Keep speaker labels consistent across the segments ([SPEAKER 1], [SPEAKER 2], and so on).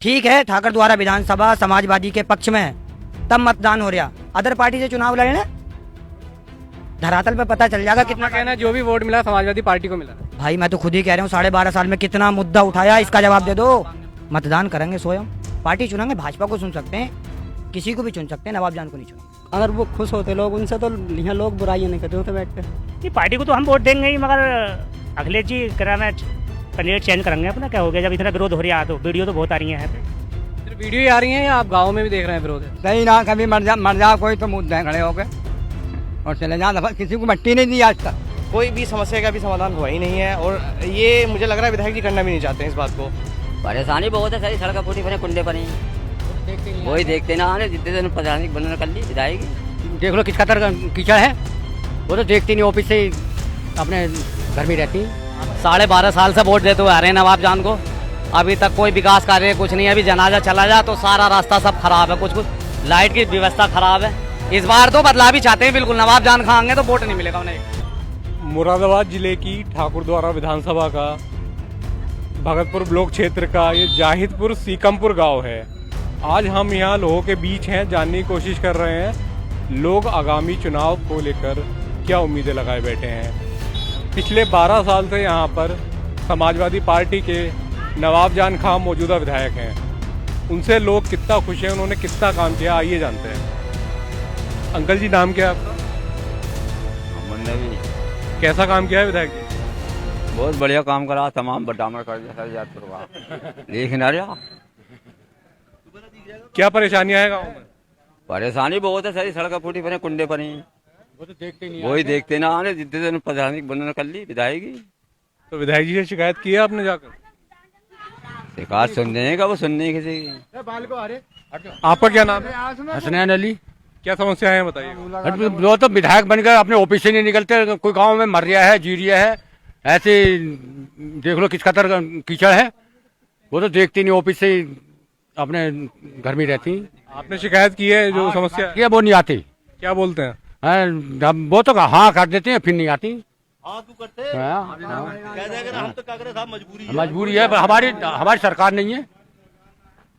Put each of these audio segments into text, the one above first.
[SPEAKER 1] ठीक है, ठाकर द्वारा विधानसभा समाजवादी के पक्ष में है, तब मतदान हो रहा। अदर पार्टी से चुनाव लड़ने धरातल पे पता चल जाएगा कितना
[SPEAKER 2] कहना है जो भी वोट मिला समाजवादी पार्टी को मिला।
[SPEAKER 1] भाई मैं तो खुद ही कह रहा हूँ 12.5 साल में कितना मुद्दा उठाया, इसका जवाब दे दो। मतदान करेंगे स्वयं, पार्टी चुनेंगे, भाजपा को चुन सकते हैं, किसी को भी चुन सकते हैं, नवाब जान को नहीं चुना।
[SPEAKER 3] अगर वो खुश होते लोग उनसे तो यहाँ लोग बुराइयां नहीं करते होते बैठ कर।
[SPEAKER 4] नहीं, पार्टी को तो हम वोट देंगे ही, मगर अखिलेश जी कराना कैंडिडेट चेंज करेंगे अपना। क्या हो गया जब इतना विरोध हो रहा है, तो वीडियो तो बहुत आ रही है यहाँ पे।
[SPEAKER 2] सिर्फ वीडियो ही आ रही है या आप गाँव में भी देख रहे हैं विरोध?
[SPEAKER 5] नहीं ना, कभी मर जा कोई तो मुद्दे खड़े हो गए और चले जा, किसी को मट्टी नहीं दी आज तक।
[SPEAKER 6] कोई भी समस्या का भी समाधान हुआ ही नहीं है और ये मुझे लग रहा है विधायक जी करना भी नहीं चाहते हैं इस बात को।
[SPEAKER 7] परेशानी बहुत है, सारी सड़क फूटी पड़े कुंडे पर वही देखते ना आने जितने दिन प्रधानिक बनने कर ली विधायक
[SPEAKER 5] देख लो किस कतर कीचड़ है, वो तो देखती नहीं, ऑफिस से अपने घर में रहती।
[SPEAKER 8] 12.5 साल से वोट देते हुए आ रहे हैं नवाब जान को, अभी तक कोई विकास कार्य कुछ नहीं है। अभी जनाजा चला जा तो सारा रास्ता सब खराब है, कुछ लाइट की व्यवस्था खराब है। इस बार तो बदलाव ही चाहते हैं बिल्कुल, नवाब जान खाएंगे तो वोट नहीं मिलेगा उन्हें।
[SPEAKER 9] मुरादाबाद जिले की ठाकुरद्वारा विधानसभा का भगतपुर ब्लॉक क्षेत्र का ये जाहिदपुर सीकमपुर गांव है। आज हम यहाँ लोगों के बीच हैं, जानने की कोशिश कर रहे हैं लोग आगामी चुनाव को लेकर क्या उम्मीदें लगाए बैठे हैं। पिछले 12 साल से यहाँ पर समाजवादी पार्टी के नवाब जान खां मौजूदा विधायक हैं। उनसे लोग कितना खुश हैं, उन्होंने कितना काम किया, आइए जानते हैं। अंकल जी नाम क्या है आपका? कैसा काम किया है विधायक जी?
[SPEAKER 7] बहुत बढ़िया काम करा, तमाम बटामर कर दिया लेकिन अरे
[SPEAKER 9] क्या परेशानियां हैं गाँव में?
[SPEAKER 7] परेशानी बहुत है, सारी सड़क फूटी पड़े कुंडे पर वही देखते ना आने जितने दिन प्रधानिक बनने कर ली विधायक जी।
[SPEAKER 9] तो विधायक जी से शिकायत की है आपने जाकर?
[SPEAKER 7] शिकायत सुनने का वो सुनने किसी की।
[SPEAKER 9] आपका क्या नाम है?
[SPEAKER 5] हसनैन अली।
[SPEAKER 9] क्या समस्या है बताइए।
[SPEAKER 5] वो तो विधायक बनकर अपने ऑफिस से नहीं निकलते, कोई गांव में मर रहा है, जी रहा है, ऐसे देख लो किस कतर कीचड़ है, वो तो देखती नहीं, ऑफिस से अपने घर में रहती।
[SPEAKER 9] आपने शिकायत की है जो समस्या
[SPEAKER 5] है वो नहीं आती?
[SPEAKER 9] क्या बोलते हैं?
[SPEAKER 5] वो तो हाँ कर देते हैं, फिर नहीं आती। मजबूरी है, हमारी सरकार नहीं है।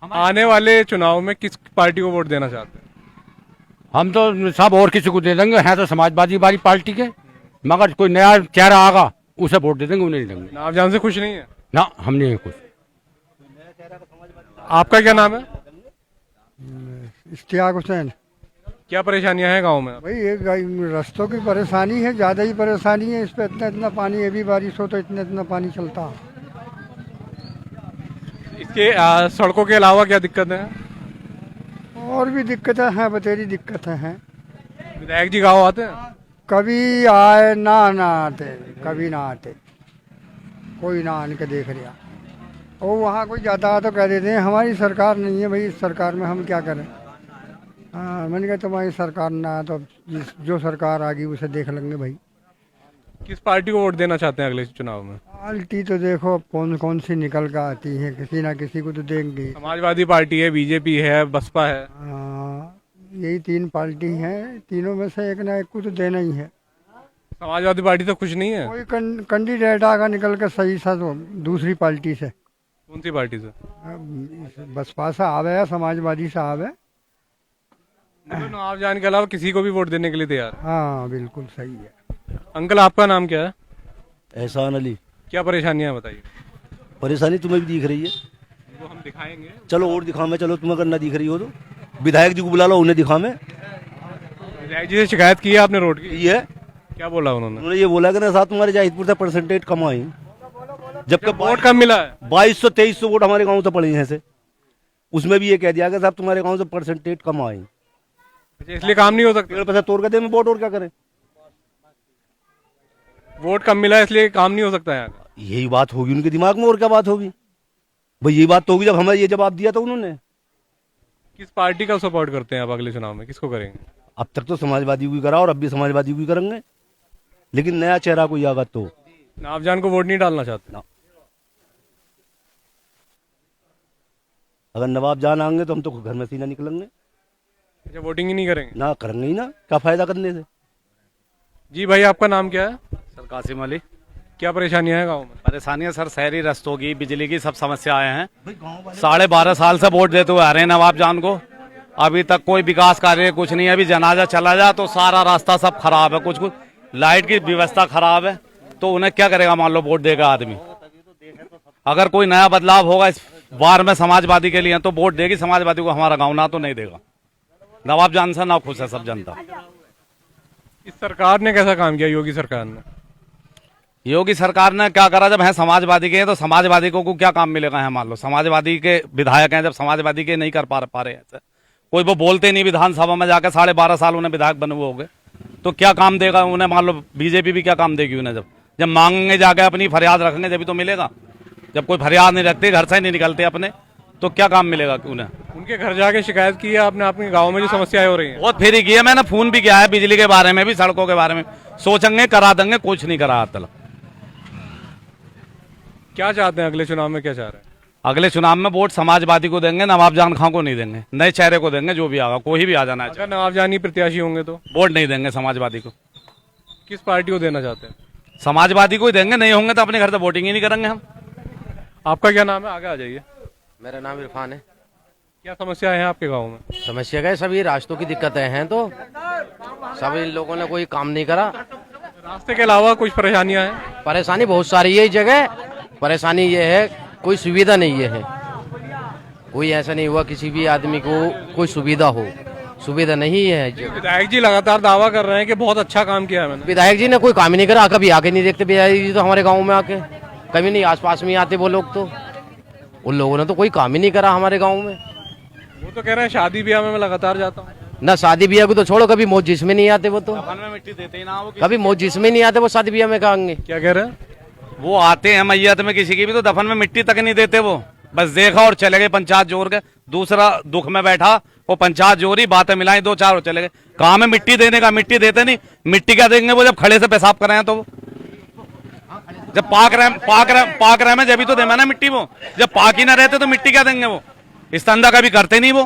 [SPEAKER 9] आने वाले चुनाव में किस पार्टी को वोट देना चाहते हैं?
[SPEAKER 5] हम तो सब और किसी को दे देंगे, हैं तो समाजवादी वाली पार्टी के, मगर कोई नया चेहरा आगा उसे वोट दे देंगे, उन्हें नहीं देंगे।
[SPEAKER 9] नवाब जान से खुश नहीं है
[SPEAKER 5] ना, हम नहीं है कुछ।
[SPEAKER 9] आपका क्या नाम है?
[SPEAKER 10] इश्तियाक हुसैन।
[SPEAKER 9] क्या परेशानियां हैं गांव में?
[SPEAKER 10] भाई ये रास्तों की परेशानी है, ज़्यादा ही परेशानी है। इस पे इतना इतना पानी, अभी बारिश हो तो इतना इतना पानी चलता है।
[SPEAKER 9] इसके सड़कों के अलावा क्या दिक्कतें हैं?
[SPEAKER 10] और भी दिक्कतें हैं, बतेरी दिक्कतें हैं।
[SPEAKER 9] विधायक जी गाँव आते हैं?
[SPEAKER 10] कभी आए ना आते, कभी ना आते, कोई ना आने के देख रहा। और वहाँ कोई जाता है तो कह देते हैं हमारी सरकार नहीं है। भाई इस सरकार में हम क्या करें? हाँ, मैंने कहा तुम्हारी सरकार ना तो जो सरकार आ गई उसे देख लेंगे। भाई
[SPEAKER 9] किस पार्टी को वोट देना चाहते हैं अगले चुनाव में?
[SPEAKER 10] पार्टी तो देखो कौन कौन सी निकल कर आती है, किसी ना किसी को तो देंगे।
[SPEAKER 9] समाजवादी पार्टी है, बीजेपी है, बसपा है।
[SPEAKER 10] यही 3 पार्टी हैं, तीनों में से एक ना एक को तो देना ही है।
[SPEAKER 9] समाजवादी पार्टी तो खुश नहीं है?
[SPEAKER 10] कोई कैंडिडेट आगा निकल कर सही सा तो दूसरी पार्टी से।
[SPEAKER 9] कौन सी पार्टी से?
[SPEAKER 10] बसपा साहब है, समाजवादी साहब है।
[SPEAKER 9] नवाब जान के अलावा किसी को भी वोट देने के लिए तैयार?
[SPEAKER 10] हाँ बिल्कुल सही है।
[SPEAKER 9] अंकल आपका नाम क्या है?
[SPEAKER 11] एहसान अली।
[SPEAKER 9] क्या परेशानियां बताइए।
[SPEAKER 11] परेशानी तुम्हें भी दिख रही है?
[SPEAKER 9] वो हम दिखाएंगे।
[SPEAKER 11] चलो और दिखा मैं, चलो तुम्हें अगर ना दिख रही हो तो विधायक जी को बुला लो, उन्हें दिखा मैं।
[SPEAKER 9] विधायक जी से शिकायत की है आपने रोड की?
[SPEAKER 11] है।
[SPEAKER 9] क्या बोला उन्होंने?
[SPEAKER 11] ये बोला कि ना साहब तुम्हारे जाहिदपुर से परसेंटेज कम आई, जबकि
[SPEAKER 9] वोट कम मिला है।
[SPEAKER 11] 2200-2300 वोट हमारे गाँव से पड़े हैं से। उसमें भी ये कह दिया कि साहब तुम्हारे गाँव से परसेंटेज कम आई,
[SPEAKER 9] इसलिए काम नहीं हो सकता।
[SPEAKER 11] पेड़ पैसा तोड़ कर दे में वोट और क्या करें?
[SPEAKER 9] वोट कम मिला इसलिए काम नहीं हो सकता है।
[SPEAKER 11] यही बात होगी उनके दिमाग में, और क्या बात होगी भाई? यही बात तो होगी जब हमें ये जवाब दिया था उन्होंने।
[SPEAKER 9] किस पार्टी का सपोर्ट करते हैं आप अगले चुनाव में, किसको करेंगे?
[SPEAKER 11] अब तक तो समाजवादी को करा और अब भी समाजवादी को करेंगे, लेकिन नया चेहरा कोई आगा तो।
[SPEAKER 9] नवाब जान को वोट नहीं डालना चाहते
[SPEAKER 11] ना। अगर नवाब जान आएंगे तो हम तो घर में से ही ना निकलेंगे।
[SPEAKER 9] अच्छा, वोटिंग ही नहीं करेंगे?
[SPEAKER 11] ना करेंगे ही ना, क्या फायदा करने से।
[SPEAKER 9] जी भाई, आपका नाम क्या है?
[SPEAKER 8] सर कासिम अली।
[SPEAKER 9] क्या परेशानियां हैं गांव में?
[SPEAKER 8] परेशानियां सर शहरी रस्तों की, बिजली की सब समस्याएं हैं। 12.5 साल से वोट देते हुए आ रहे हैं नवाब जान को, अभी तक कोई विकास कार्य कुछ नहीं है। अभी जनाजा चला जा तो सारा रास्ता सब खराब है, कुछ कुछ लाइट की व्यवस्था खराब है, तो उन्हें क्या करेगा मान लो वोट देगा आदमी। अगर कोई नया बदलाव होगा इस बार में समाजवादी के लिए तो वोट देगी समाजवादी को हमारा गाँव, ना तो नहीं देगा। नवाब जान से ना खुश है सब जनता।
[SPEAKER 9] इस सरकार ने कैसा काम किया, योगी सरकार ने?
[SPEAKER 8] योगी सरकार ने क्या करा, जब है समाजवादी के हैं तो समाजवादी को क्या काम मिलेगा है मान लो। समाजवादी के विधायक हैं, जब समाजवादी के नहीं कर पा रहे हैं कोई, वो बोलते नहीं विधानसभा में जाकर 12.5 साल उन्हें विधायक बने हुए हो गए, तो क्या काम देगा उन्हें मान लो। बीजेपी भी क्या काम देगी उन्हें, जब मांगेंगे जाकर अपनी फरियाद रखेंगे जब तो मिलेगा। जब कोई फरियाद नहीं रखते, घर से नहीं निकलते अपने, तो क्या काम मिलेगा उन्हें।
[SPEAKER 9] उनके घर जाके शिकायत की है आपने, आपके गांव में जो समस्याएं हो रही हैं?
[SPEAKER 8] बहुत फेरी की है मैंने, फोन भी किया है, बिजली के बारे में भी, सड़कों के बारे में सोचेंगे करा देंगे, कुछ नहीं करा तक।
[SPEAKER 9] क्या चाहते हैं अगले चुनाव में, क्या चाह रहे हैं?
[SPEAKER 8] अगले चुनाव में वोट समाजवादी को देंगे, नवाब जान खां को नहीं देंगे, नए चेहरे को देंगे, जो भी आगा कोई भी आ जाना है।
[SPEAKER 9] अगर नवाब जान ही प्रत्याशी होंगे तो
[SPEAKER 8] वोट नहीं देंगे समाजवादी को।
[SPEAKER 9] किस पार्टी को देना चाहते हैं?
[SPEAKER 8] समाजवादी को ही देंगे, नहीं होंगे तो अपने घर से वोटिंग ही नहीं करेंगे हम।
[SPEAKER 9] आपका क्या नाम है, आगे आ जाइए।
[SPEAKER 12] मेरा नाम इरफान है।
[SPEAKER 9] क्या समस्या है आपके गांव में?
[SPEAKER 12] समस्या क्या है, सभी रास्तों की दिक्कतें हैं, तो सब इन लोगों ने कोई काम नहीं करा।
[SPEAKER 9] रास्ते के अलावा कुछ परेशानियां हैं?
[SPEAKER 12] परेशानी बहुत सारी है इस जगह। परेशानी ये है कोई सुविधा नहीं है, कोई ऐसा नहीं हुआ किसी भी आदमी को कोई सुविधा हो, सुविधा नहीं है।
[SPEAKER 9] विधायक जी लगातार दावा कर रहे हैं कि बहुत अच्छा काम किया है मैंने।
[SPEAKER 12] विधायक जी ने कोई काम ही नहीं करा, कभी आके नहीं देखते विधायक जी तो हमारे गाँव में आके, कभी नहीं आसपास में आते वो लोग, तो उन लोगों ने तो कोई काम ही नहीं करा हमारे गाँव में।
[SPEAKER 9] वो तो कह रहे हैं शादी ब्याह में मैं लगातार जाता हूँ।
[SPEAKER 12] ना शादी ब्याह को तो छोड़ो, कभी मौज जिसमें नहीं आते वो, तो
[SPEAKER 8] मिट्टी देते ही ना,
[SPEAKER 12] कभी मौज जिसमें नहीं आते वो, शादी ब्याह में कहेंगे।
[SPEAKER 9] क्या कह रहे हैं?
[SPEAKER 8] वो आते हैं मैयत में किसी की भी तो दफन में मिट्टी तक नहीं देते, वो बस देखा और चले गए, पंचायत जोड़ के। दूसरा दुख में बैठा वो पंचायत जोड़ी, बातें मिलाई 2-4 और चले गए। काम है मिट्टी देने का, मिट्टी देते नहीं। मिट्टी क्या देंगे वो, जब खड़े से पेशाब कर रहे हैं तो वो, जब पाक रहे में जब तो देना ना मिट्टी, वो जब पाक ही ना रहते तो मिट्टी क्या देंगे वो। इस धंधा कभी करते नहीं वो,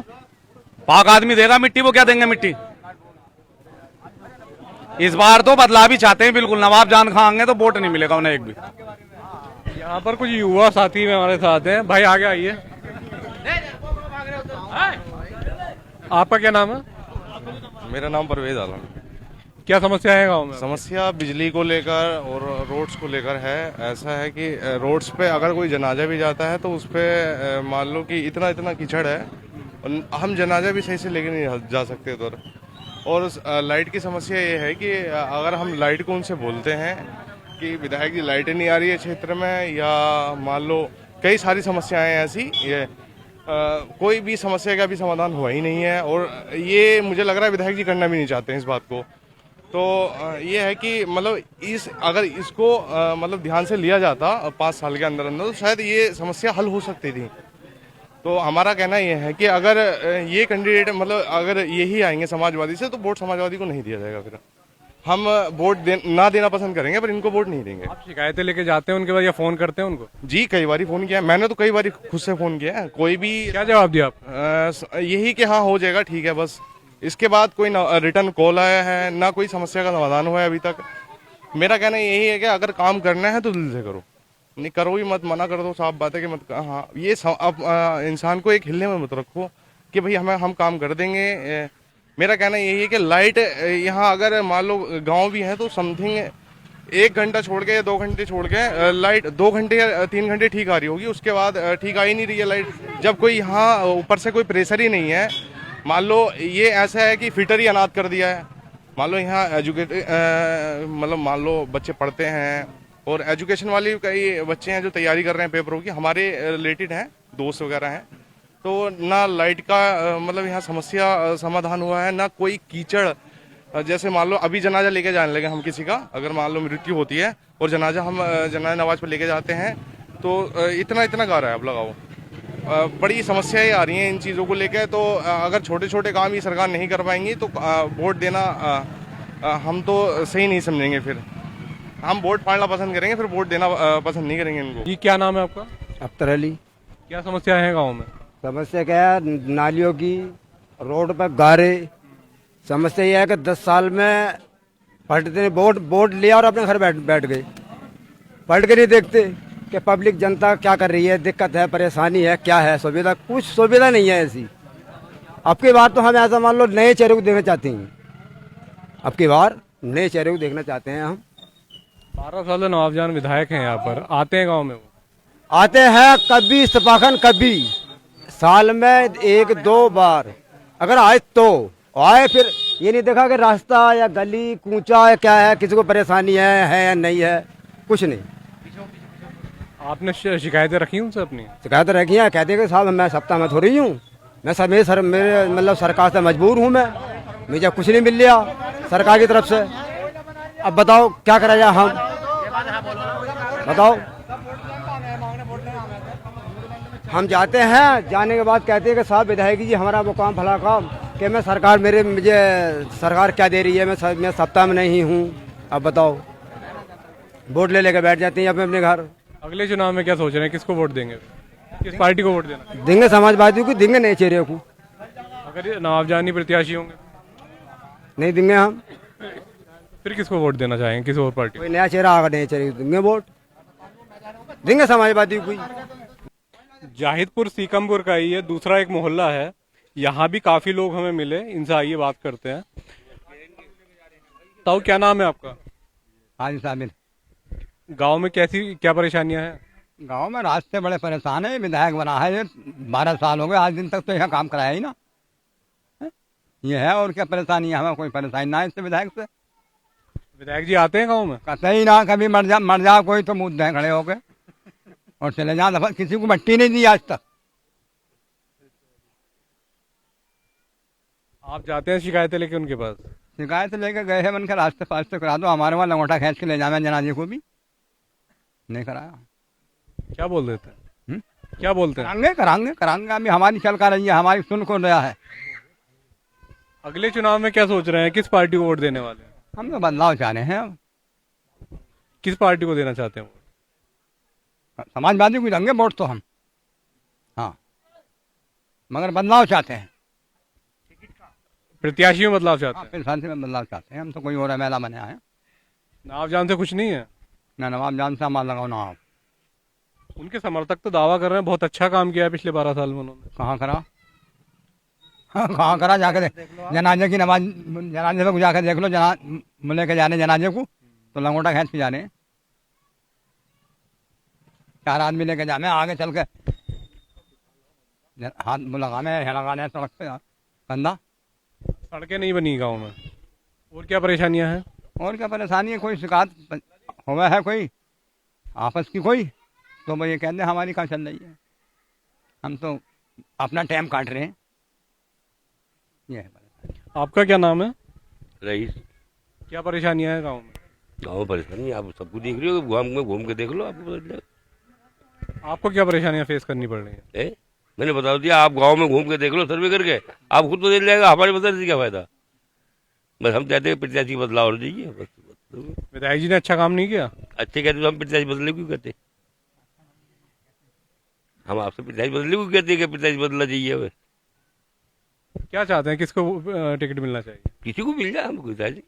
[SPEAKER 8] पाक आदमी देगा मिट्टी, वो क्या देंगे मिट्टी। इस बार तो बदलाव ही चाहते हैं बिल्कुल, नवाब जान खां आएंगे तो वोट नहीं मिलेगा उन्हें एक भी।
[SPEAKER 9] यहाँ पर कुछ युवा साथी में हमारे साथ हैं। भाई आगे आइए। आपका क्या नाम है?
[SPEAKER 13] मेरा नाम परवेज आलम।
[SPEAKER 9] क्या समस्या है गांव में?
[SPEAKER 13] समस्या बिजली को लेकर और रोड्स को लेकर है। ऐसा है कि रोड्स पे अगर कोई जनाजा भी जाता है तो उस पे मान लो कि इतना इतना कीचड़ है, हम जनाजा भी सही से लेके नहीं जा सकते उधर। और लाइट की समस्या ये है कि अगर हम लाइट को उनसे बोलते हैं कि विधायक जी लाइटें नहीं आ रही है क्षेत्र में, या मान लो कई सारी समस्याएं ऐसी, ये कोई भी समस्या का भी समाधान हुआ ही नहीं है। और ये मुझे लग रहा है विधायक जी करना भी नहीं चाहते हैं इस बात को। तो ये है कि मतलब अगर इसको मतलब ध्यान से लिया जाता 5 साल के अंदर अंदर, तो शायद ये समस्या हल हो सकती थी। तो हमारा कहना ये है कि अगर ये कैंडिडेट मतलब अगर यही आएंगे समाजवादी से, तो वोट समाजवादी को नहीं दिया जाएगा। फिर हम वोट ना देना पसंद करेंगे, पर इनको वोट नहीं देंगे।
[SPEAKER 9] आप शिकायतें लेके जाते हैं उनके बाद या फोन करते हैं उनको?
[SPEAKER 13] जी कई बार फोन किया है मैंने, तो कई बार खुद से फोन किया है। कोई भी
[SPEAKER 9] क्या जवाब दिया आप?
[SPEAKER 13] यही कि हाँ हो जाएगा, ठीक है, बस। इसके बाद कोई रिटर्न कॉल आया है, ना कोई समस्या का समाधान हुआ है अभी तक। मेरा कहना यही है कि अगर काम करना है तो दिल से करो, नहीं करो ही मत, मना कर दो, साफ बात है कि मत। हाँ ये अब इंसान को एक हिलने में मत रखो कि भाई हम काम कर देंगे। मेरा कहना यही है कि लाइट यहाँ अगर मान लो गांव भी है तो समथिंग 1 घंटा छोड़ के या 2 घंटे छोड़ के लाइट 2 घंटे या 3 घंटे ठीक आ रही होगी, उसके बाद ठीक आ ही नहीं रही है लाइट। जब कोई यहाँ ऊपर से कोई प्रेशर ही नहीं है, मान लो ये ऐसा है कि फिटर ही अनाथ कर दिया है। मान लो यहाँ मतलब मान लो बच्चे पढ़ते हैं और एजुकेशन वाले कई बच्चे हैं जो तैयारी कर रहे हैं पेपरों की, हमारे रिलेटेड हैं, दोस्त वगैरह हैं। तो ना लाइट का मतलब यहाँ समस्या समाधान हुआ है, ना कोई कीचड़। जैसे मान लो अभी जनाजा लेके जाने लगे हम किसी का, अगर मान लो मृत्यु होती है और जनाजा हम जनाजा नवाज पर लेके जाते हैं तो इतना इतना गा रहा है, अब लगाओ। बड़ी समस्याएं आ रही हैं इन चीज़ों को लेकर। तो अगर छोटे छोटे काम ही सरकार नहीं कर पाएंगी तो वोट देना हम तो सही नहीं समझेंगे। फिर हम वोट फाड़ना पसंद करेंगे, फिर वोट देना पसंद नहीं करेंगे इनको।
[SPEAKER 9] जी क्या नाम है आपका?
[SPEAKER 3] अख्तर अली।
[SPEAKER 9] क्या समस्या है गांव में?
[SPEAKER 3] समस्या क्या है, नालियों की, रोड पर गारे। समस्या यह है कि 10 साल में फटते वोट लिया और अपने घर बैठ गए। पलट के नहीं देखते कि पब्लिक जनता क्या कर रही है, दिक्कत है, परेशानी है, क्या है, सुविधा, कुछ सुविधा नहीं है ऐसी। अब की बार तो हम ऐसा मान लो नए चेहरे को देखना चाहते हैं, अब की बार नए चेहरे को देखना चाहते हैं हम।
[SPEAKER 9] 12 साल से नवाबजान विधायक हैं यहाँ पर, आते हैं गांव में? वो
[SPEAKER 3] आते हैं कभी इस्तीफाखन, कभी साल में 1-2 बार अगर आए तो आए, फिर ये नहीं देखा कि रास्ता या गली कूचा है क्या है, किसी को परेशानी है या नहीं है, कुछ नहीं।
[SPEAKER 9] आपने शिकायतें रखी उनसे अपनी?
[SPEAKER 3] शिकायत रखी है, कहते कि साहब मैं सप्ताह में थोड़ी हूँ, मैं मेरे मतलब सरकार से मजबूर हूँ, मैं मुझे कुछ नहीं मिल रहा सरकार की तरफ से। अब बताओ क्या करा जाए, हम बताओ। हम जाते हैं, जाने के बाद कहते हैं कि साहब विधायक जी हमारा वो काम भला काम, कि मैं सरकार मुझे सरकार क्या दे रही है, मैं सप्ताह में नहीं हूँ। अब बताओ, वोट ले लेकर बैठ जाते हैं अपने अपने घर।
[SPEAKER 9] अगले चुनाव में क्या सोच रहे हैं, किसको वोट देंगे, किस पार्टी को वोट देना?
[SPEAKER 3] देंगे समाजवादी को, देंगे नए चेहरे को।
[SPEAKER 9] अगर ये नवाबजानी प्रत्याशी होंगे?
[SPEAKER 3] नहीं देंगे हम।
[SPEAKER 9] फिर किसको वोट देना चाहेंगे, किस और पार्टी?
[SPEAKER 3] कोई नया चेहरा आगा, नए चेहरे को देंगे वोट, देंगे समाजवादी को।
[SPEAKER 9] जाहिदपुर सीकमपुर का ये दूसरा एक मोहल्ला है, यहाँ भी काफी लोग हमें मिले, इनसे आइए बात करते हैं। ताऊ क्या नाम है आपका?
[SPEAKER 14] हाजी साबिर।
[SPEAKER 9] गांव में क्या परेशानियां हैं?
[SPEAKER 14] गांव में रास्ते बड़े परेशान है, विधायक बना है, ये 12 साल हो गए, आज दिन तक तो यहाँ काम कराया ही ना है? ये है, और क्या परेशानी है, हमें कोई परेशानी ना है इससे विधायक से।
[SPEAKER 9] विधायक जी आते हैं गांव में?
[SPEAKER 14] कतई ना, कभी मर जा कोई तो मुँह दे खड़े होके और चले जा, दफा किसी को मट्टी नहीं दी आज तक।
[SPEAKER 9] आप जाते हैं शिकायतें लेके उनके पास?
[SPEAKER 14] शिकायत लेके गए हैं, मन के रास्ते फास्ते करा दो, हमारे वहाँ लंगोटा खींच के ले जाना जनाजे को भी नहीं कराया।
[SPEAKER 9] क्या बोल देते हैं? क्या बोलते हैं?
[SPEAKER 14] करांगे अभी हमारी चल कर रही है, हमारी सुन को रहा है।
[SPEAKER 9] अगले चुनाव में क्या सोच रहे हैं, किस पार्टी को वोट देने वाले हैं?
[SPEAKER 14] हम तो बदलाव चाह रहे हैं। अब
[SPEAKER 9] किस पार्टी को देना चाहते हैं वोट?
[SPEAKER 14] समाजवादी को देंगे वोट तो हम, हाँ, मगर बदलाव चाहते हैं,
[SPEAKER 9] प्रत्याशी में बदलाव चाहते हैं।
[SPEAKER 14] प्रत्याशी में बदलाव चाहते हैं हम तो, कोई और एमएलए बने आए।
[SPEAKER 9] नवाबजान से कुछ नहीं है
[SPEAKER 14] ना, नवाबजान से हमारा लगाओ ना आप।
[SPEAKER 9] उनके समर्थक तो दावा कर रहे हैं बहुत अच्छा काम किया है पिछले 12 साल में उन्होंने।
[SPEAKER 14] कहाँ करा? कहाँ करा? जाकर जनाजे की नमाज, जनाजे पे जाकर देख लो, मुले के जाने जनाजे को तो लंगोटा खींच के जाने, 4 आदमी लेके जाने, आगे चल के हाथ लगाने सड़क पे कंधा।
[SPEAKER 9] सड़कें नहीं बनी गाँव में, और क्या परेशानियां हैं?
[SPEAKER 14] और क्या परेशानी है, कोई शिकायत हुआ है कोई आपस की कोई, तो वो ये कहते हैं हमारी कहाँ चल रही है, हम तो अपना टाइम काट रहे हैं। ये है परेशानी।
[SPEAKER 9] आपका क्या नाम है?
[SPEAKER 11] रईस।
[SPEAKER 9] क्या परेशानियां हैं गांव में?
[SPEAKER 11] गाँव में परेशानी आप सबको देख रहे हो, घूम के देख लो, आपको
[SPEAKER 9] आपको क्या परेशानियां फेस करनी पड़ रही है?
[SPEAKER 11] मैंने बता दिया, आप गांव में घूम के देख लो, सर्वे करके आप खुद तो देख जाएगा, हमारे बताने से क्या फायदा। बस हम चाहते हैं प्रत्याशी बदलाव हो जाइए बस।
[SPEAKER 9] विधायक जी ने अच्छा काम नहीं किया?
[SPEAKER 11] अच्छे कहते तो हम प्रत्याशी बदले क्यों कहते? हम आपसे प्रत्याशी बदले क्यों कहते कि प्रत्याशी बदलना चाहिए?
[SPEAKER 9] क्या चाहते हैं, किसको टिकट मिलना चाहिए?
[SPEAKER 11] किसी को मिल जाए, हम कोई चाहिए।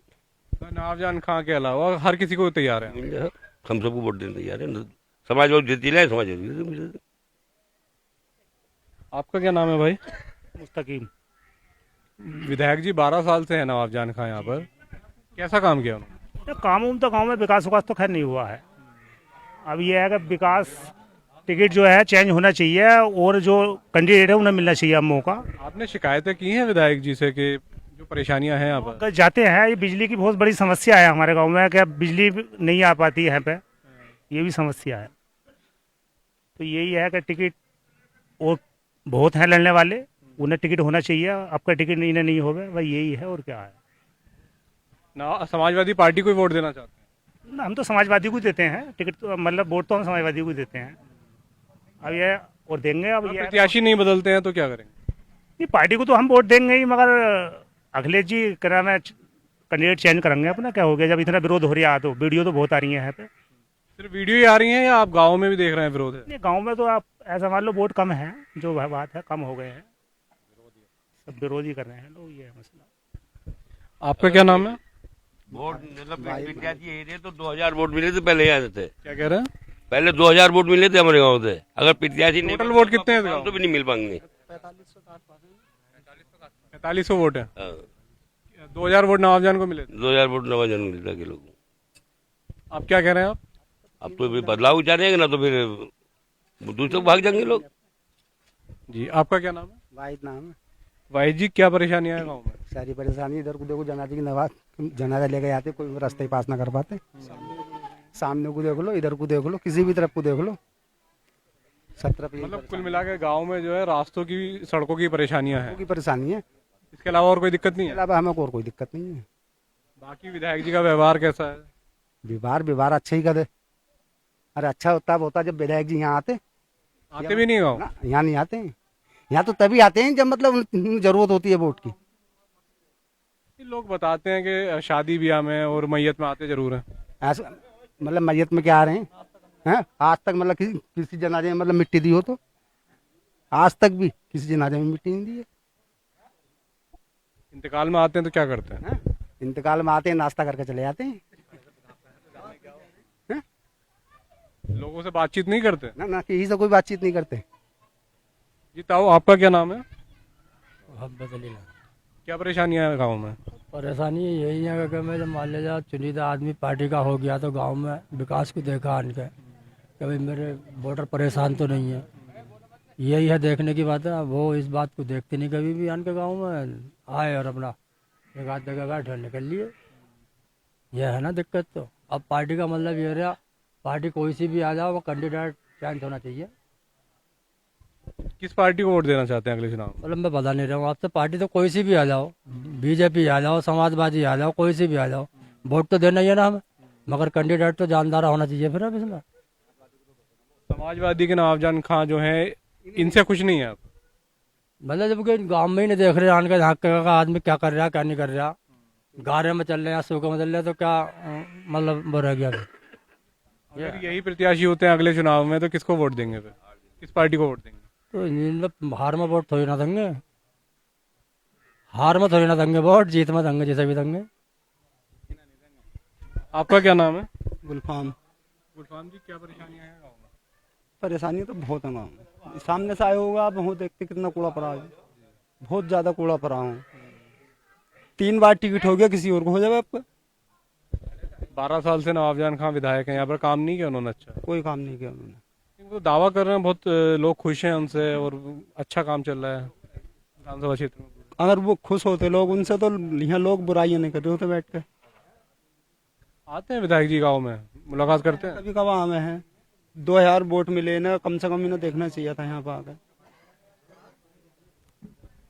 [SPEAKER 9] नवाबजान खां के अलावा हर किसी को तैयार है?
[SPEAKER 11] मिल जाए, हम सबको वोट देने तैयार है। समाजवादी देती है, समाजवादी।
[SPEAKER 9] आपका क्या नाम है भाई?
[SPEAKER 4] मुस्तकीम।
[SPEAKER 9] विधायक जी 12 साल से है नवाबजान खां यहाँ पर, कैसा काम किया उन्होंने?
[SPEAKER 4] काम तो गांव में विकास तो खैर नहीं हुआ है। अब ये है कि विकास टिकट जो है चेंज होना चाहिए, और जो कैंडिडेट है उन्हें मिलना चाहिए अब मौका।
[SPEAKER 9] आपने शिकायतें की हैं विधायक जी से कि जो परेशानियां हैं यहाँ पर?
[SPEAKER 4] जाते हैं, ये बिजली की बहुत बड़ी समस्या है हमारे गांव में, कि अब बिजली नहीं आ पाती है यहाँ पे, ये भी समस्या है। तो यही है कि टिकट और बहुत हैं लड़ने वाले, उन्हें टिकट होना चाहिए, आपका टिकट नहीं होगा, भाई यही है, और क्या है।
[SPEAKER 9] ना समाजवादी पार्टी को वोट देना चाहते हैं?
[SPEAKER 4] हम तो समाजवादी को देते हैं टिकट, तो मतलब वोट तो हम समाजवादी को देते हैं। अब ये और देंगे। अब ये
[SPEAKER 9] प्रत्याशी नहीं बदलते हैं तो क्या करेंगे?
[SPEAKER 4] नहीं, पार्टी को तो हम वोट देंगे ही, मगर अखिलेश जी करा में कैंडिडेट चेंज करेंगे अपना, क्या हो गया, जब इतना विरोध हो रहा है तो वीडियो तो बहुत आ रही है यहाँ पे।
[SPEAKER 9] सिर्फ वीडियो ही आ रही है या आप गाँव में भी देख रहे हैं विरोध है?
[SPEAKER 4] नहीं, गाँव में तो आप ऐसा मान लो वोट कम है, जो बात है कम हो गए हैं, सब विरोध ही कर रहे हैं लोग, ये है मसला।
[SPEAKER 9] आपका क्या नाम है?
[SPEAKER 11] वोट मतलब प्रत्याशी एरिया तो 2000 वोट मिले थे पहले यहाँ से।
[SPEAKER 9] क्या कह रहे हैं?
[SPEAKER 11] पहले 2000 वोट मिले थे हमारे गांव से। अगर प्रत्याशी नहीं
[SPEAKER 9] टोटल वोट कितने हैं
[SPEAKER 11] तो भी नहीं मिल पाएंगे।
[SPEAKER 9] 4500 वोट है। 2000 वोट नवाबजान को मिले थे।
[SPEAKER 11] 2000 वोट नवाजान मिलता के लोग।
[SPEAKER 9] आप क्या कह रहे हैं आप?
[SPEAKER 11] अब तो फिर बदलाव चाहेंगे ना तो फिर दूसरे को भाग जाएंगे लोग।
[SPEAKER 9] जी आपका क्या नाम है?
[SPEAKER 10] वाहिद नाम है।
[SPEAKER 9] वाहिद जी क्या परेशानियां है गाँव में?
[SPEAKER 10] सारी परेशानी इधर को देखो, जनाजे की नवाज जनाजा लेके आते कोई रास्ते ही पास ना कर पाते। सामने को देख लो, इधर को देख लो, किसी भी तरफ को देख लो, सब तरफ
[SPEAKER 9] मतलब कुल मिला के गाँव में जो है रास्तों की सड़कों की परेशानियां हैं।
[SPEAKER 10] की परेशानी है।
[SPEAKER 9] इसके अलावा और कोई दिक्कत नहीं है?
[SPEAKER 10] अलावा हमें और कोई दिक्कत नहीं है।
[SPEAKER 9] बाकी विधायक जी का व्यवहार कैसा है?
[SPEAKER 10] व्यवहार अच्छा ही कर दे। अरे अच्छा होता जब विधायक जी यहाँ आते
[SPEAKER 9] भी नहीं गाँव?
[SPEAKER 10] यहाँ नहीं आते हैं। यहाँ तो तभी आते हैं जब मतलब उन्हें जरूरत होती है वोट की।
[SPEAKER 9] लोग बताते हैं कि शादी ब्याह में और मैयत में आते जरूर हैं।
[SPEAKER 10] ऐसा मतलब मैयत में क्या आ रहे हैं? आज तक मतलब किसी जनाजे में मतलब मिट्टी दी हो तो? आज तक भी किसी जनाजे में मिट्टी नहीं दी है।
[SPEAKER 9] इंतकाल में आते हैं तो क्या करते हैं?
[SPEAKER 10] इंतकाल में आते हैं, नाश्ता करके चले जाते हैं।
[SPEAKER 9] लोगों से बातचीत नहीं करते?
[SPEAKER 10] ना किसी से कोई बातचीत नहीं करते।
[SPEAKER 9] जी ताऊ आपका क्या नाम है? क्या परेशानियां है गाँव में?
[SPEAKER 15] परेशानी यही है कि मैं जब मान लीजिए चुनिंदा आदमी पार्टी का हो गया तो गांव में विकास को देखा आन के कभी मेरे वोटर परेशान तो नहीं है, यही है देखने की बात है। वो इस बात को देखते नहीं, कभी भी आन के गाँव में आए और अपना एक आध जगह बैठे निकल लिए। यह है ना दिक्कत। तो अब पार्टी का मतलब ये रहा, पार्टी कोई सी भी आ जाओ वो कैंडिडेट चेंज होना चाहिए।
[SPEAKER 9] किस पार्टी को वोट देना चाहते हैं अगले चुनाव?
[SPEAKER 15] मतलब मैं बता नहीं रहा हूँ आपसे, पार्टी तो कोई सी भी आ जाओ, बीजेपी आ जाओ, समाजवादी आ जाओ, कोई सी भी आ जाओ, वोट तो देना ही है ना हमें, मगर कैंडिडेट तो जानदार होना चाहिए। फिर अब इसमें
[SPEAKER 9] समाजवादी के नवाबजान खां जो है इनसे खुश नहीं है आप?
[SPEAKER 15] मतलब जब कि गाँव में ही नहीं देख रहे आन के झाँक का आदमी क्या कर रहा क्या नहीं कर रहा, गारे में चल रहे हैं सूखे में चल रहे, तो क्या मतलब वो रह गया।
[SPEAKER 9] अगर यही प्रत्याशी होते हैं अगले चुनाव में तो किसको वोट देंगे? फिर किस पार्टी को वोट देंगे?
[SPEAKER 15] तो इनमें हार में वोट थोड़ी ना देंगे, हार में थोड़ी ना देंगे वोट, जीत में देंगे जैसे भी देंगे।
[SPEAKER 9] आपका क्या नाम है?
[SPEAKER 10] गुलफाम।
[SPEAKER 9] गुलफाम जी क्या परेशानियां हैं गाँव में?
[SPEAKER 10] परेशानी तो बहुत है गाँव में। सामने से आए होगा आप, बहुत देखते कितना कूड़ा पड़ा है, बहुत ज्यादा कूड़ा पड़ा हूँ। 3 बार टिकट हो गया, किसी और को हो जाएगा आपका।
[SPEAKER 9] 12 साल से नवाबजान खां विधायक हैं, यहाँ पर काम नहीं किया उन्होंने? अच्छा
[SPEAKER 10] कोई काम नहीं किया उन्होंने।
[SPEAKER 9] वो दावा कर रहे हैं बहुत लोग खुश हैं उनसे और अच्छा काम चल रहा है विधानसभा क्षेत्र में।
[SPEAKER 10] अगर वो खुश होते लोग उनसे तो यहाँ लोग बुराइयां नहीं कर रहे होते बैठ के।
[SPEAKER 9] आते हैं विधायक जी गांव में, मुलाकात करते हैं?
[SPEAKER 10] कभी कभार में है। 2000 वोट मिले ना, कम से कम इन्हें देखना चाहिए था यहाँ पर आकर।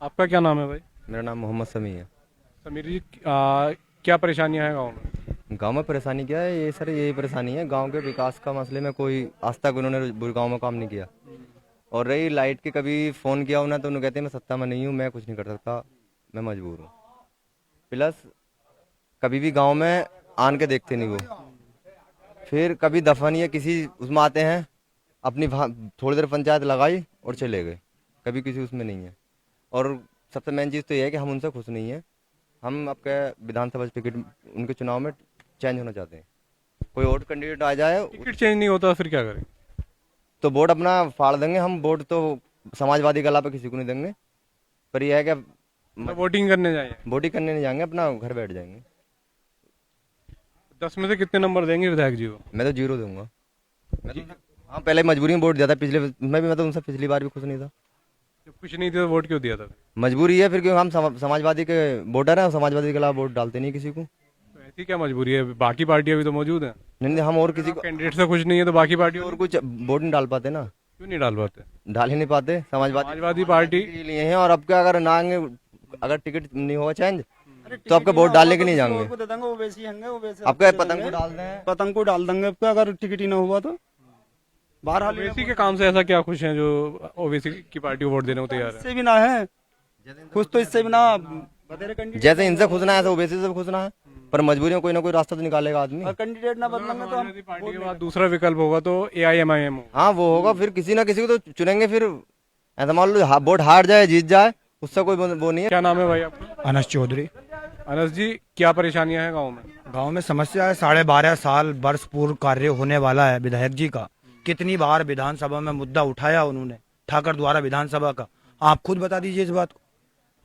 [SPEAKER 9] आपका क्या नाम है भाई?
[SPEAKER 16] मेरा नाम मोहम्मद समी है।
[SPEAKER 9] समीर जी क्या परेशानियां हैं गाँव में?
[SPEAKER 16] गांव में परेशानी क्या है? ये सर यही परेशानी है, गांव के विकास का मसले में कोई आज तक उन्होंने गांव में काम नहीं किया। और रही लाइट की, कभी फ़ोन किया उन्हें तो उन्होंने कहते हैं मैं सत्ता में नहीं हूँ, मैं कुछ नहीं कर सकता, मैं मजबूर हूँ। प्लस कभी भी गांव में आन के देखते नहीं वो। फिर कभी दफा नहीं है, किसी उसमें आते हैं, अपनी थोड़ी देर पंचायत लगाई और चले गए, कभी किसी उसमें नहीं है। और सबसे मेन चीज़ तो ये है कि हम उनसे खुश नहीं हैं। हम आपके विधानसभा टिकट उनके चुनाव में चेंज होना चाहते हैं। कोई और कैंडिडेट आ जाए,
[SPEAKER 9] टिकट चेंज नहीं होता फिर क्या करें?
[SPEAKER 16] तो वोट अपना फाड़ देंगे हम। वोट तो समाजवादी के अलावा किसी को नहीं देंगे। पर यह है कि
[SPEAKER 9] वोटिंग करने जाएंगे?
[SPEAKER 16] वोटिंग करने नहीं जाएंगे, अपना घर बैठ जाएंगे।
[SPEAKER 9] 10 में से कितने नंबर देंगे विधायक जी को?
[SPEAKER 16] मैं तो 0 दूंगा। मैं तो हाँ पहले मजबूरी में वोट दिया था, पिछले में भी मैं तो उनसे पिछली बार भी खुश नहीं था।
[SPEAKER 9] जब कुछ नहीं थे तो वोट क्यों दिया था?
[SPEAKER 16] मजबूरी है फिर, क्योंकि हम समाजवादी के वोटर हैं, समाजवादी के अलावा वोट डालते नहीं किसी को।
[SPEAKER 9] तो ऐसी क्या मजबूरी है? बाकी पार्टियां भी तो मौजूद हैं।
[SPEAKER 16] नहीं, हम और किसी को
[SPEAKER 9] कैंडिडेट से कुछ नहीं है तो बाकी पार्टी
[SPEAKER 16] और कुछ वोट नहीं डाल पाते ना।
[SPEAKER 9] क्यों नहीं डाल पाते?
[SPEAKER 16] डाल ही नहीं पाते।
[SPEAKER 9] समाजवादी पार्टी
[SPEAKER 16] लिए हैं। और अब क्या, अगर ना अगर टिकट नहीं होगा चेंज तो आपका वोट डालने के नहीं जाएंगे। आपका
[SPEAKER 10] पतंग को डाल देंगे आपका, अगर टिकट ही ना हुआ तो।
[SPEAKER 9] ओबीसी के काम से ऐसा क्या खुश हैं जो ओबीसी की पार्टी को वोट देने को तैयार है?
[SPEAKER 10] इससे भी ना है खुश, तो इससे भी ना।
[SPEAKER 16] जैसे इनसे खुश ना है, ओबीसी से खुश ना है, पर मजबूरी में कोई ना कोई रास्ता तो निकालेगा आदमी।
[SPEAKER 10] कैंडिडेट ना बदलेंगे तो हम
[SPEAKER 9] पार्टी के बाद दूसरा विकल्प होगा तो AIMIM।
[SPEAKER 16] हाँ वो होगा, फिर किसी ना किसी को तो चुनेंगे। फिर ऐसा मान लो वोट हार जाए जीत जाए, उससे कोई वो नहीं है।
[SPEAKER 9] क्या नाम है भाई आपका?
[SPEAKER 17] अनस चौधरी।
[SPEAKER 9] अनस जी, क्या परेशानियां हैं गांव में?
[SPEAKER 1] गांव में समस्या है, 12.5 साल वर्ष पूर्व कार्य होने वाला है विधायक जी का। कितनी बार विधानसभा में मुद्दा उठाया उन्होंने, ठाकर द्वारा विधानसभा का। आप खुद बता दीजिए इस बात को।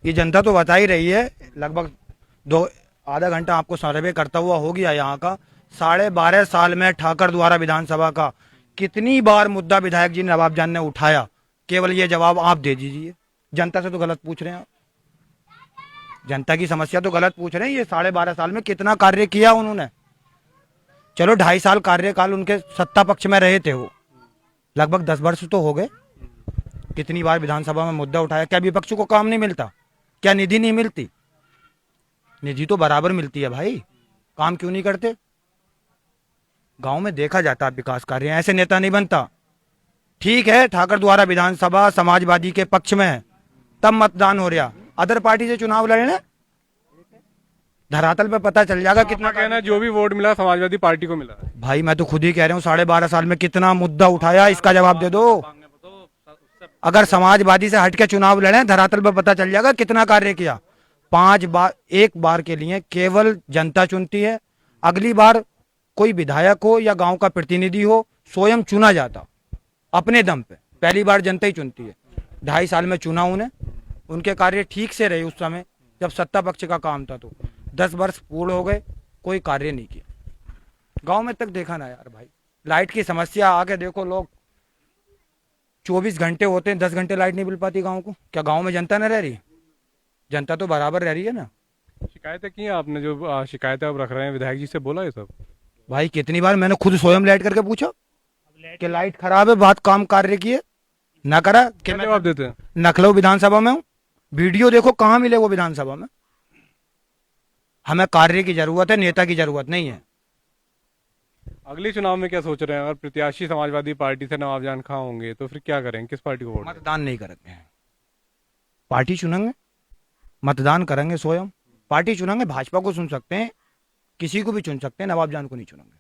[SPEAKER 1] ये जनता तो बता ही रही है, लगभग आधा घंटा आपको सर्वे करता हुआ हो गया यहाँ का। 12.5 साल में ठाकर द्वारा विधानसभा का कितनी बार मुद्दा विधायक जी नवाब जान ने उठाया, केवल ये जवाब आप दे दीजिए। जनता से तो गलत पूछ रहे हैं आप, जनता की समस्या तो गलत पूछ रहे हैं। ये 12.5 साल में कितना कार्य किया उन्होंने? चलो 2.5 साल कार्यकाल उनके सत्ता पक्ष में रहे थे, वो लगभग 10 वर्ष तो हो गए। कितनी बार विधानसभा में मुद्दा उठाया? क्या विपक्ष को काम नहीं मिलता? क्या निधि नहीं मिलती? निधि तो बराबर मिलती है भाई, काम क्यों नहीं करते? गांव में देखा जाता है विकास कार्य, ऐसे नेता नहीं बनता। ठीक है, ठाकर द्वारा विधानसभा समाजवादी के पक्ष में है, तब मतदान हो रहा। अदर पार्टी से चुनाव लड़ने, धरातल पे पता चल जाएगा कितना
[SPEAKER 9] कहना है जो भी वोट मिला समाजवादी पार्टी को मिला है।
[SPEAKER 1] भाई मैं तो खुद ही कह रहा हूँ, 12.5 साल में कितना मुद्दा उठाया, इसका जवाब दे दो। अगर समाजवादी से हटके चुनाव लड़े, धरातल पे पता चल जाएगा कितना कार्य किया। 5 बार, एक बार के लिए केवल जनता चुनती है। अगली बार कोई विधायक हो या गांव का प्रतिनिधि हो, स्वयं चुना जाता अपने दम पे। पहली बार जनता ही चुनती है। 2.5 साल में चुना उन्हें, उनके कार्य ठीक से रहे उस समय जब सत्ता पक्ष का काम था। तो 10 वर्ष पूर्ण हो गए, कोई कार्य नहीं किया। गांव में तक देखा ना यार भाई, लाइट की समस्या आके देखो, लोग 24 घंटे होते हैं, 10 घंटे लाइट नहीं मिल पाती गांव को। क्या गांव में जनता न रह रही? जनता तो बराबर रह रही है ना।
[SPEAKER 9] शिकायतें की हैं आपने? जो शिकायतें आप रख रहे हैं, विधायक जी से बोला ये सब?
[SPEAKER 1] भाई कितनी बार मैंने खुद स्वयं लाइट करके पूछा कि लाइट खराब है, बात काम कार्य किए ना करा।
[SPEAKER 9] क्या जवाब देते हैं?
[SPEAKER 1] नखलऊ विधानसभा में हूँ, वीडियो देखो, कहाँ मिले वो विधानसभा में। हमें कार्य की जरूरत है, नेता की जरूरत नहीं है।
[SPEAKER 9] अगले चुनाव में क्या सोच रहे हैं? अगर प्रत्याशी समाजवादी पार्टी से नवाब जान खां होंगे तो फिर क्या करेंगे? किस पार्टी को वोट?
[SPEAKER 1] मतदान नहीं करेंगे, पार्टी चुनेंगे, मतदान करेंगे स्वयं। पार्टी चुनेंगे, भाजपा को चुन सकते हैं, किसी को भी चुन सकते हैं, नवाब जान को नहीं चुनेंगे।